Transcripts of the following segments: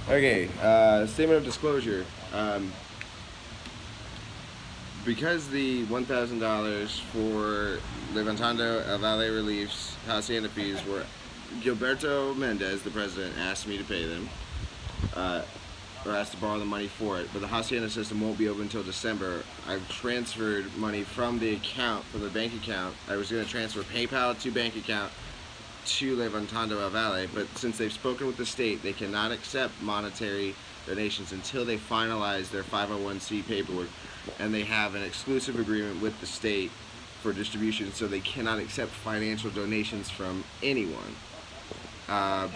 Okay, statement of disclosure. Because the $1,000 for Levantando El Valle Relief's hacienda fees were Gilberto Mendez, the president, asked me to pay them, or asked to borrow the money for it. But the hacienda system won't be open until December. I've transferred money from the account, from the bank account. I was going to transfer PayPal to bank account to Levantando El Valle, but since they've spoken with the state, they cannot accept monetary donations until they finalize their 501c paperwork, and they have an exclusive agreement with the state for distribution, so they cannot accept financial donations from anyone.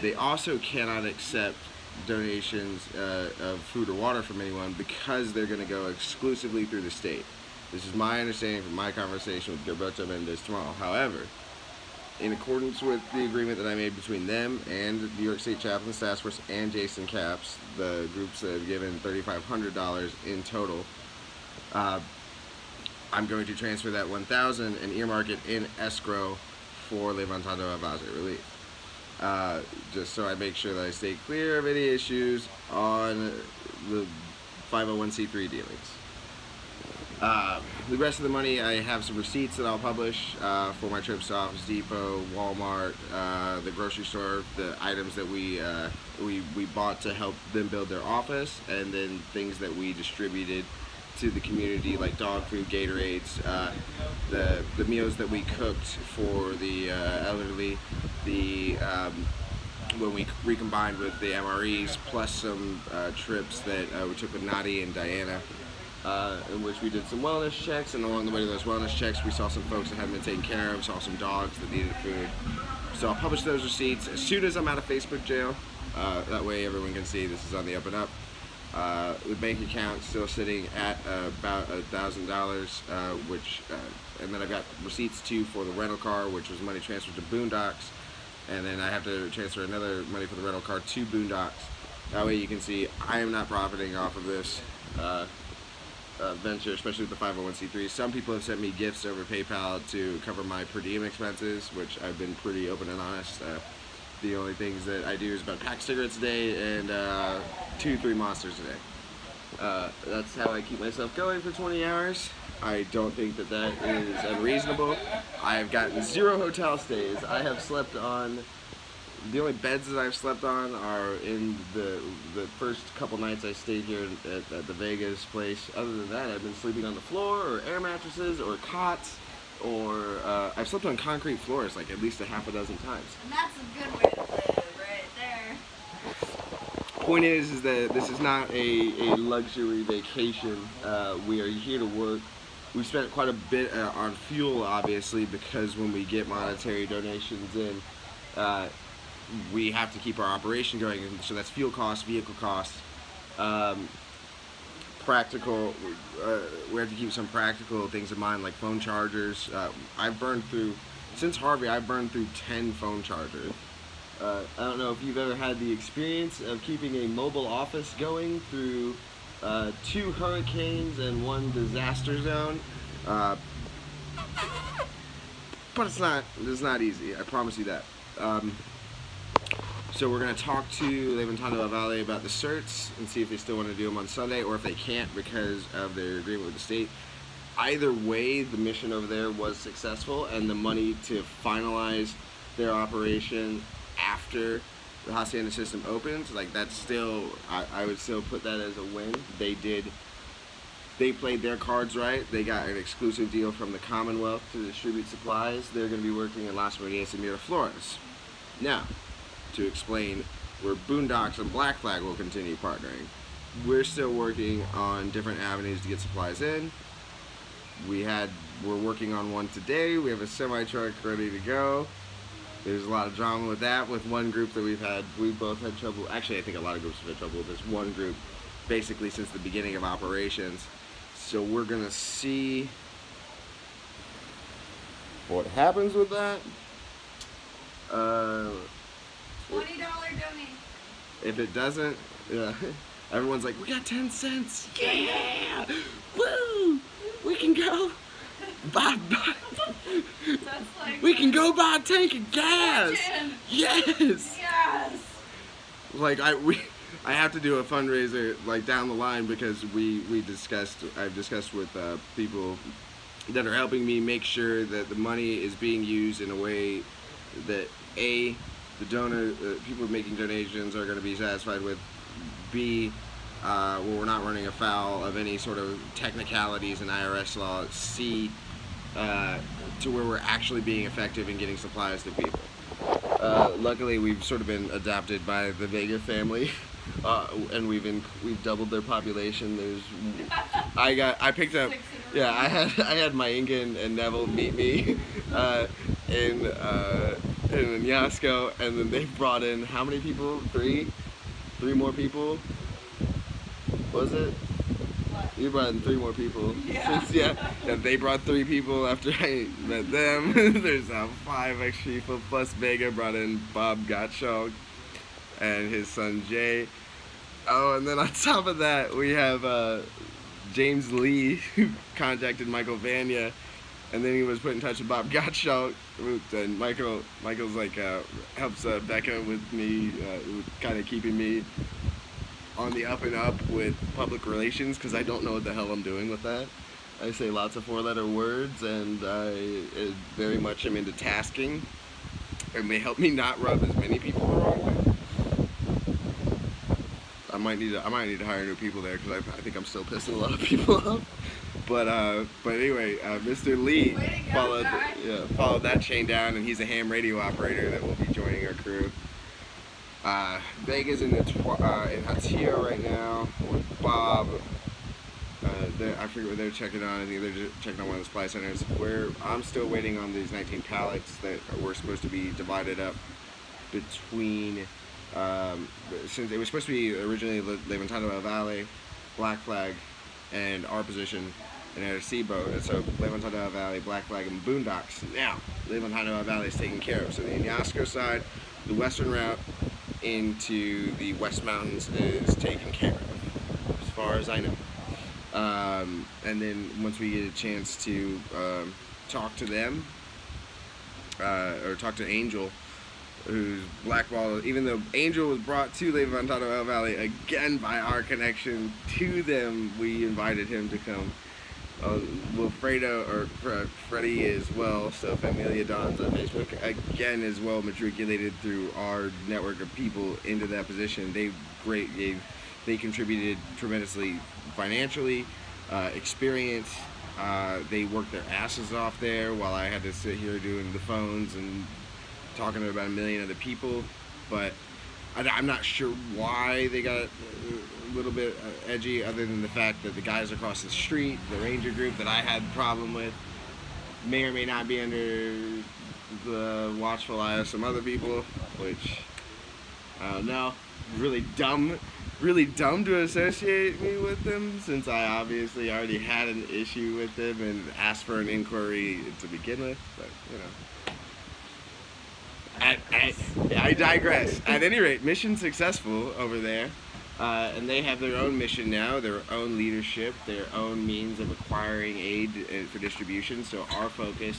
They also cannot accept donations of food or water from anyone because they're going to go exclusively through the state. This is my understanding from my conversation with Gilberto Mendez tomorrow. However, in accordance with the agreement that I made between them and the New York State Chaplains Task Force and Jason Capps, the groups that have given $3,500 in total, I'm going to transfer that $1,000 and earmark it in escrow for Levantando El Valle relief. Just so I make sure that I stay clear of any issues on the 501c3 dealings. The rest of the money, I have some receipts that I'll publish for my trips to Office Depot, Walmart, the grocery store, the items that we bought to help them build their office, and then things that we distributed to the community, like dog food, Gatorades, the meals that we cooked for the elderly, when we recombined with the MREs, plus some trips that we took with Nadi and Diana, in which we did some wellness checks, and along the way to those wellness checks we saw some folks that hadn't been taken care of, saw some dogs that needed food. So I'll publish those receipts as soon as I'm out of Facebook jail. That way everyone can see this is on the up and up. The bank account still sitting at about $1,000, and then I've got receipts too for the rental car, which was money transferred to Boondocks, and then I have to transfer another money for the rental car to Boondocks. That way you can see I am not profiting off of this venture, especially with the 501c3. Some people have sent me gifts over PayPal to cover my per diem expenses, which I've been pretty open and honest. The only things that I do is about a pack of cigarettes a day and 2-3 monsters a day. That's how I keep myself going for 20 hours. I don't think that that is unreasonable. I have gotten 0 hotel stays. I have slept on, the only beds that I've slept on are in the first couple nights I stayed here at the Vegas place. Other than that, I've been sleeping on the floor or air mattresses or cots, or I've slept on concrete floors like at least a half a dozen times. And that's a good way to live right there. Point is that this is not a luxury vacation. We are here to work. We spent quite a bit on fuel, obviously, because when we get monetary donations in, we have to keep our operation going, and so that's fuel costs, vehicle costs, practical, we have to keep some practical things in mind, like phone chargers. I've burned through, since Harvey, I've burned through 10 phone chargers. I don't know if you've ever had the experience of keeping a mobile office going through 2 hurricanes and 1 disaster zone, but it's not easy, I promise you that. So we're going to talk to Levantando El Valle about the certs and see if they still want to do them on Sunday, or if they can't because of their agreement with the state. Either way, the mission over there was successful, and the money to finalize their operation after the hacienda system opens, like that's still, I would still put that as a win. They played their cards right. They got an exclusive deal from the Commonwealth to distribute supplies. They're going to be working in Las Marias and Miraflores. Now, to explain where Boondocks and Black Flag will continue partnering. We're still working on different avenues to get supplies in. We're working on one today. We have a semi-truck ready to go. There's a lot of drama with that, with one group that we both had trouble. Actually, I think a lot of groups have had trouble with this one group basically since the beginning of operations. So we're gonna see what happens with that. $20 donate. If it doesn't, everyone's like, we got 10 cents. Yeah! Woo! We can go buy. Like, we can go buy a tank of gas. Imagine. Yes. Yes. Like I have to do a fundraiser like down the line because I've discussed with people that are helping me make sure that the money is being used in a way that A, the donor people making donations are going to be satisfied with, B, well, we're not running afoul of any sort of technicalities in IRS law, C, to where we're actually being effective in getting supplies to people. Luckily, we've sort of been adopted by the Vega family, and we've doubled their population. I picked up, yeah, I had Maingan and Neville meet me in Inyasco, and then they brought in how many people? Three more people. Was it? What? You brought in 3 more people. Yeah. Yeah. And they brought 3 people after I met them. There's 5 extra people, plus Vega brought in Bob Gottschalk and his son Jay. Oh, and then on top of that, we have James Lee, who contacted Michael Vanya, and then he was put in touch with Bob Gottschalk, and Michael's like helps Becca with me, kind of keeping me on the up and up with public relations, because I don't know what the hell I'm doing with that. I say lots of 4-letter words, and I very much am into tasking. It may help me not rub as many people the wrong way. I might need to hire new people there, because I think I'm still pissing a lot of people off. But anyway, Mr. Lee followed that chain down, and he's a ham radio operator that will be joining our crew. Vega's in Hatia right now with Bob. I forget what they're checking on. I think they're just checking on one of the supply centers. I'm still waiting on these 19 pallets that were supposed to be divided up between, since it was supposed to be originally Levantado El Valle, Black Flag, and our position in Arecibo. And so Levantado El Valle, Black Flag, and Boondocks. Now, Levantado El Valle is taken care of. So the Inyasco side, the western route into the West Mountains is taken care of, as far as I know. And then once we get a chance to talk to them, or talk to Angel, who's blackballed, even though Angel was brought to Levantado El Valle again by our connection to them, we invited him to come. Wilfredo, or Freddie as well, so Familia Dons on Facebook, again as well matriculated through our network of people into that position. They contributed tremendously financially, experience. They worked their asses off there while I had to sit here doing the phones and talking to about 1 million other people. But I'm not sure why they got a little bit edgy, other than the fact that the guys across the street, the Ranger group that I had a problem with, may or may not be under the watchful eye of some other people, which I don't know. Really dumb to associate me with them, since I obviously already had an issue with them and asked for an inquiry to begin with. But you know, I digress. At any rate, mission successful over there, and they have their own mission now, their own leadership, their own means of acquiring aid for distribution. So our focus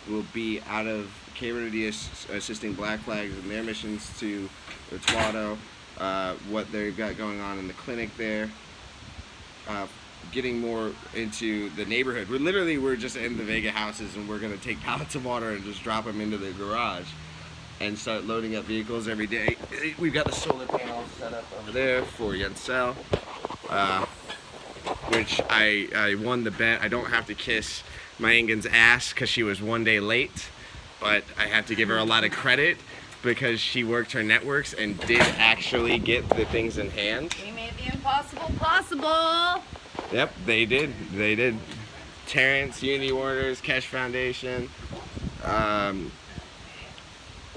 will be out of K-Rodillas assisting Black Flags in their missions to Utuado, what they've got going on in the clinic there, getting more into the neighborhood. We're just in the Vega houses, and we're going to take pallets of water and just drop them into the garage and start loading up vehicles every day. We've got the solar panels set up over there for Yancel, which I won the bet. I don't have to kiss Maingan's ass because she was 1 day late, but I have to give her a lot of credit because she worked her networks and did actually get the things in hand. We made the impossible possible. Yep, they did. They did. Terrence, Unity Warriors, Kesh Foundation.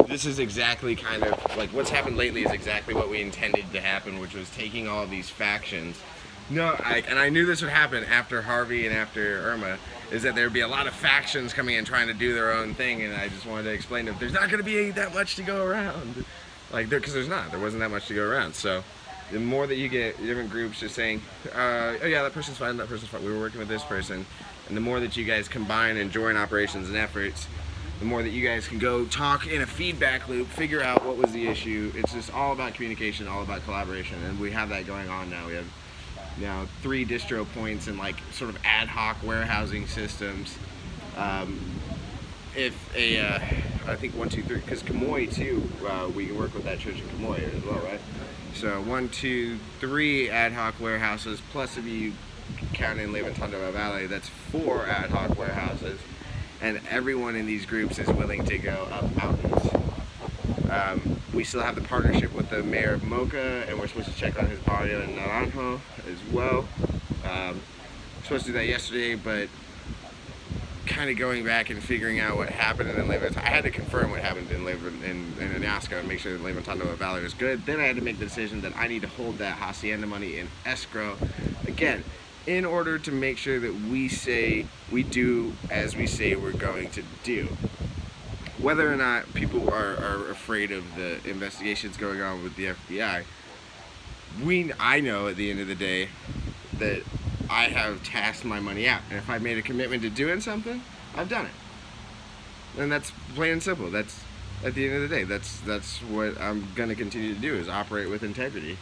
This is exactly kind of like what's happened lately is exactly what we intended to happen, which was taking all of these factions. And I knew this would happen after Harvey and after Irma, is that there would be a lot of factions coming in trying to do their own thing, and I just wanted to explain to them, there's not going to be that much to go around. Like, because there wasn't that much to go around. So the more that you get different groups just saying, oh yeah, that person's fine, we were working with this person, and the more that you guys combine and join operations and efforts, the more that you guys can go talk in a feedback loop, figure out what was the issue. It's just all about communication, all about collaboration, and we have that going on now. We have now 3 distro points and like sort of ad hoc warehousing systems. I think 1, 2, 3, because Kamoy too, we can work with that church in Kamoy as well, right? So 1, 2, 3 ad hoc warehouses, plus if you count in Leyva Tando Valley, that's 4 ad hoc warehouses. And everyone in these groups is willing to go up mountains. We still have the partnership with the mayor of Mocha, and we're supposed to check on his barrio in Naranjo as well. Supposed to do that yesterday, but kind of going back and figuring out what happened in Leyva. I had to confirm what happened in Anasco and make sure that Leyva Tando Valley was good. Then I had to make the decision that I need to hold that hacienda money in escrow. Again, in order to make sure that we do as we say we're going to do. Whether or not people are afraid of the investigations going on with the FBI, I know at the end of the day that I have tasked my money out. And if I've made a commitment to doing something, I've done it. And that's plain and simple. That's, at the end of the day, that's what I'm going to continue to do, is operate with integrity.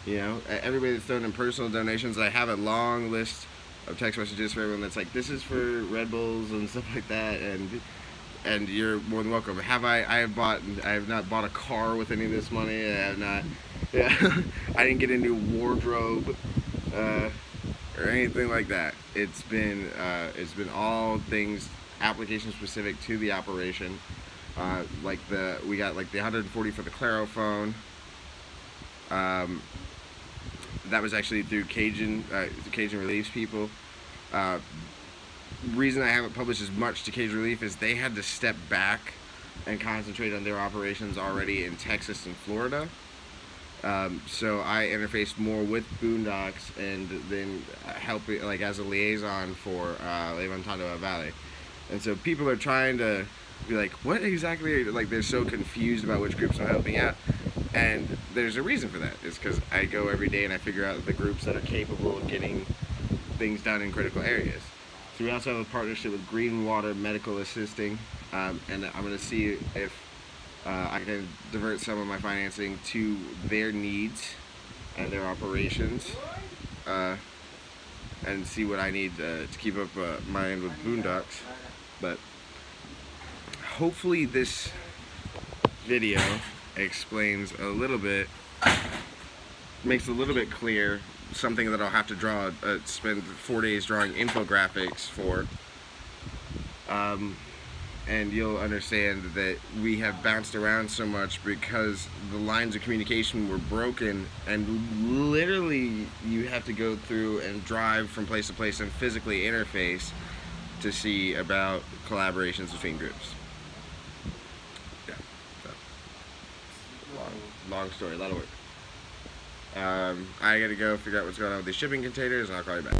You know, everybody that's thrown in personal donations, I have a long list of text messages for everyone that's like, this is for Red Bulls and stuff like that, and you're more than welcome. I have not bought a car with any of this money. I have not, I didn't get a new wardrobe or anything like that. It's been all things application specific to the operation. We got like the 140 for the Claro phone. That was actually through Cajun Relief's people. Reason I haven't published as much to Cajun Relief is they had to step back and concentrate on their operations already in Texas and Florida. So I interfaced more with Boondocks and then helping, like, as a liaison for Leyva Tando Valley. And so people are trying to be like, what exactly? Like, they're so confused about which groups I'm helping out. And there's a reason for that. It's because I go every day and I figure out the groups that are capable of getting things done in critical areas. So we also have a partnership with Green Water Medical Assisting, and I'm going to see if I can divert some of my financing to their needs and their operations, and see what I need to keep up my end with Boondocks. But hopefully this video explains a little bit, makes a little bit clear something that I'll have to draw, spend 4 days drawing infographics for, and you'll understand that we have bounced around so much because the lines of communication were broken, and literally you have to go through and drive from place to place and physically interface to see about collaborations between groups. Yeah, so. Long story, a lot of work. I gotta go figure out what's going on with these shipping containers, and I'll call you back.